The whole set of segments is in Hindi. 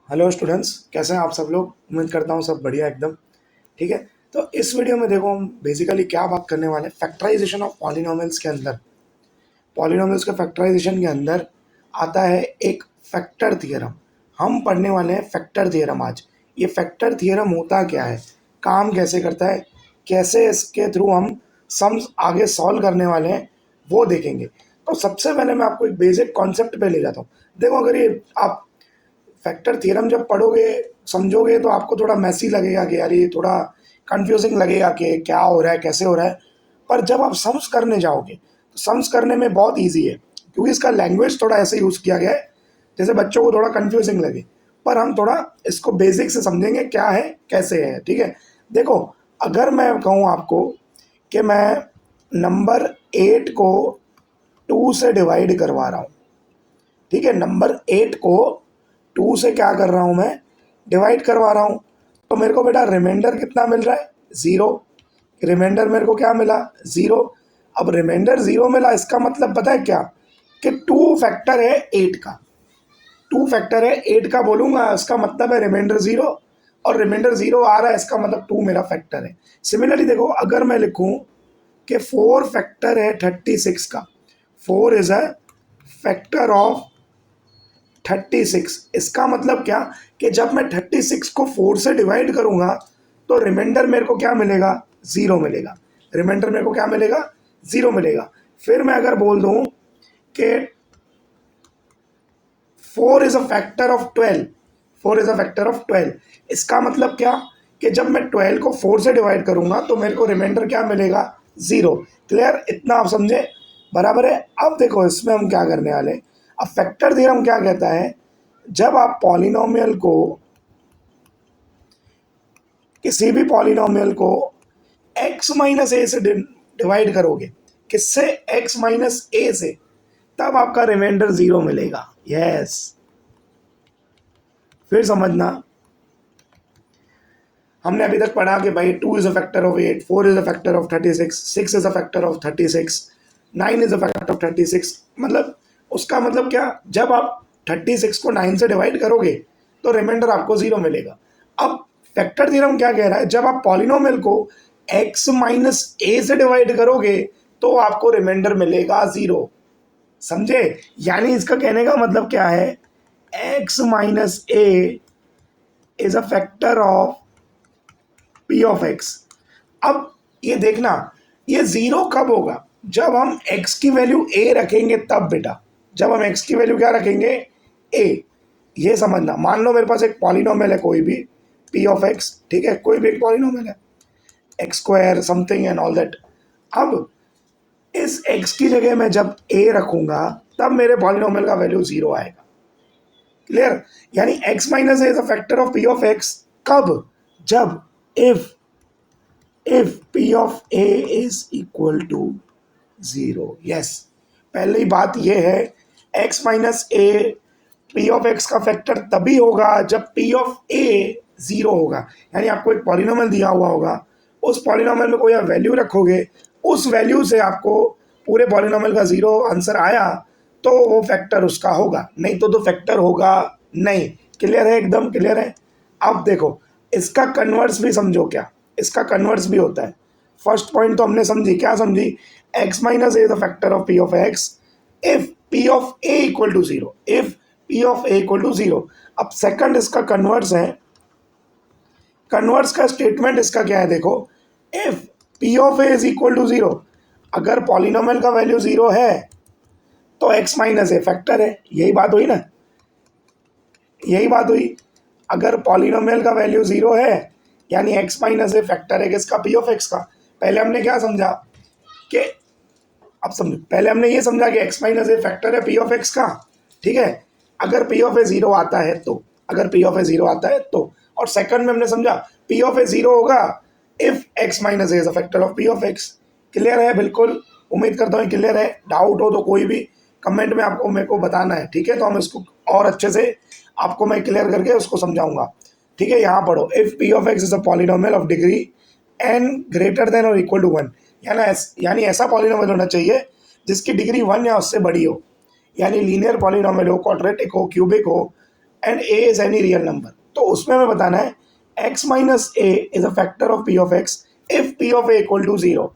हेलो स्टूडेंट्स, कैसे हैं आप सब लोग। उम्मीद करता हूँ सब बढ़िया एकदम। ठीक है। तो इस वीडियो में देखो हम बेसिकली क्या बात करने वाले हैं, फैक्टराइजेशन ऑफ पॉलिनोमियल्स के अंदर। पॉलिनोमियल्स के फैक्टराइजेशन के अंदर आता है एक फैक्टर थियरम। हम पढ़ने वाले हैं फैक्टर थियरम आज। ये फैक्टर थियरम होता क्या है, काम कैसे करता है, कैसे इसके थ्रू हम सम्स आगे सॉल्व करने वाले हैं, वो देखेंगे। तो सबसे पहले मैं आपको एक बेसिक कॉन्सेप्ट पे ले जाता हूँ। देखो, अगर ये आप फैक्टर थ्योरम जब पढ़ोगे समझोगे तो आपको थोड़ा मैसी लगेगा कि यार ये थोड़ा कंफ्यूजिंग लगेगा कि क्या हो रहा है, कैसे हो रहा है। पर जब आप सम्स करने जाओगे तो सम्स करने में बहुत इजी है, क्योंकि इसका लैंग्वेज थोड़ा ऐसे यूज़ किया गया है जैसे बच्चों को थोड़ा कंफ्यूजिंग लगे। पर हम थोड़ा इसको बेसिक से समझेंगे क्या है कैसे है। ठीक है। देखो, अगर मैं कहूँ आपको कि मैं नंबर 8 को 2 से डिवाइड करवा रहा हूँ। ठीक है, नंबर 8 को 2 से क्या कर रहा हूँ मैं, डिवाइड करवा रहा हूँ। तो मेरे को बेटा रिमाइंडर कितना मिल रहा है, ज़ीरो। रिमाइंडर मेरे को क्या मिला, ज़ीरो। अब रिमाइंडर ज़ीरो मिला, इसका मतलब पता है क्या, कि 2 फैक्टर है 8 का। 2 फैक्टर है 8 का बोलूँगा, इसका मतलब है रिमाइंडर ज़ीरो। और रिमाइंडर ज़ीरो आ रहा है, इसका मतलब 2 मेरा फैक्टर है। सिमिलरली देखो, अगर मैं लिखूँ कि 4 फैक्टर है 36 का, 4 इज़ अ फैक्टर ऑफ 36। इसका मतलब क्या, कि जब मैं 36 को 4 से डिवाइड करूंगा तो रिमाइंडर मेरे को क्या मिलेगा, ज़ीरो मिलेगा। रिमाइंडर मेरे को क्या मिलेगा, ज़ीरो मिलेगा। फिर मैं अगर बोल दूं कि 4 is a factor of 12, 4 is a factor of 12, इसका मतलब क्या, कि जब मैं 12 को 4 से डिवाइड करूंगा तो मेरे को रिमाइंडर क्या मिलेगा, ज़ीरो। क्लियर, इतना आप समझे, बराबर है। अब देखो इसमें हम क्या करने वाले, अब फैक्टर थ्योरम क्या कहता है, जब आप पॉलिनोमियल को, किसी भी पॉलिनोमियल को x माइनस ए से डिवाइड करोगे, किससे, x माइनस ए से, तब आपका रिमाइंडर ज़ीरो मिलेगा। यस, फिर समझना, हमने अभी तक पढ़ा कि भाई 2 is a factor of 8, 4 is a factor of 36, 6 is a factor of 36, 9 is a factor of 36। मतलब उसका मतलब क्या, जब आप 36 को 9 से डिवाइड करोगे तो रिमाइंडर आपको ज़ीरो मिलेगा। अब फैक्टर थ्योरम क्या कह रहा है, जब आप पॉलिनोमियल को x माइनस ए से डिवाइड करोगे तो आपको रिमाइंडर मिलेगा ज़ीरो। समझे, यानी इसका कहने का मतलब क्या है, x minus a is a factor of P of x. अब ये देखना, ये ज़ीरो कब होगा, जब हम x की वैल्यू a रखेंगे तब बेटा। जब हम x की वैल्यू क्या रखेंगे, a। ये समझना, मान लो मेरे पास एक पॉलिनोमियल है कोई भी, p ऑफ x। ठीक है, कोई भी एक पॉलिनोमियल है, x square something and all that. अब इस x की जगह मैं जब a रखूंगा तब मेरे पॉलिनोमियल का वैल्यू ज़ीरो आएगा। क्लियर, यानी x minus a is a factor of p of x। कब, जब if p of a is equal to zero. Yes, पहली बात यह है, x minus A P of x का फैक्टर तभी होगा जब p ऑफ a ज़ीरो होगा। यानी आपको एक पॉलिनोमियल दिया हुआ होगा, उस पॉलिनोमियल में कोई आप वैल्यू रखोगे, उस वैल्यू से आपको पूरे पॉलिनोमियल का ज़ीरो आंसर आया तो वो फैक्टर उसका होगा, नहीं तो फैक्टर होगा नहीं। क्लियर है, एकदम क्लियर है। अब देखो, इसका कन्वर्स भी समझो, क्या इसका कन्वर्स भी होता है। फर्स्ट पॉइंट तो हमने समझी, क्या समझी, x minus a the factor of p of x if p of a equal to zero, if p of a equal to zero. अब सेकंड इसका कन्वर्स है, कन्वर्स का स्टेटमेंट इसका क्या है, देखो, if p of a is equal to zero, अगर पॉलिनोमियल का वैल्यू ज़ीरो है तो x माइनस ए फैक्टर है। यही बात हुई ना, यही बात हुई। अगर पॉलिनोमियल का वैल्यू ज़ीरो है यानी x माइनस ए फैक्टर है किसका, p ऑफ x का। पहले हमने क्या समझा कि, अब समझो, पहले हमने ये समझा कि x माइनस ए फैक्टर है p ऑफ x का। ठीक है, अगर p ऑफ ए ज़ीरो आता है तो, अगर p ऑफ ए ज़ीरो आता है तो। और सेकंड में हमने समझा p ऑफ ए ज़ीरो होगा if x minus a is a factor of p of x। Clear है, बिल्कुल, उम्मीद करता हूँ क्लियर है। डाउट हो तो कोई भी कमेंट में आपको मेरे को बताना है। ठीक है, तो हम इसको और अच्छे से आपको मैं क्लियर करके उसको समझाऊंगा। ठीक है, यहाँ पढ़ो, if p of x is a polynomial of degree n greater than और इक्वल टू वन। यानी ऐसा पॉलिनोमियल होना चाहिए जिसकी डिग्री वन या उससे बड़ी हो, यानी लीनियर पॉलिनोमियल हो, क्वाड्रेटिक हो, क्यूबिक हो, and a is any real number, तो उसमें हमें बताना है x minus a is a factor of p of x if p of a equal to 0।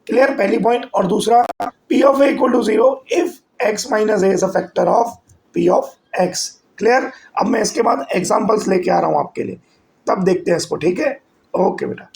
Clear, पहली पॉइंट। और दूसरा p of a equal to 0 if x minus a is a factor of p of x। Clear. अब मैं इसके बाद एग्जांपल्स लेके आ रहा हूं आपके लिए, तब देखते हैं इसको। ठीक है, ओके बेटा।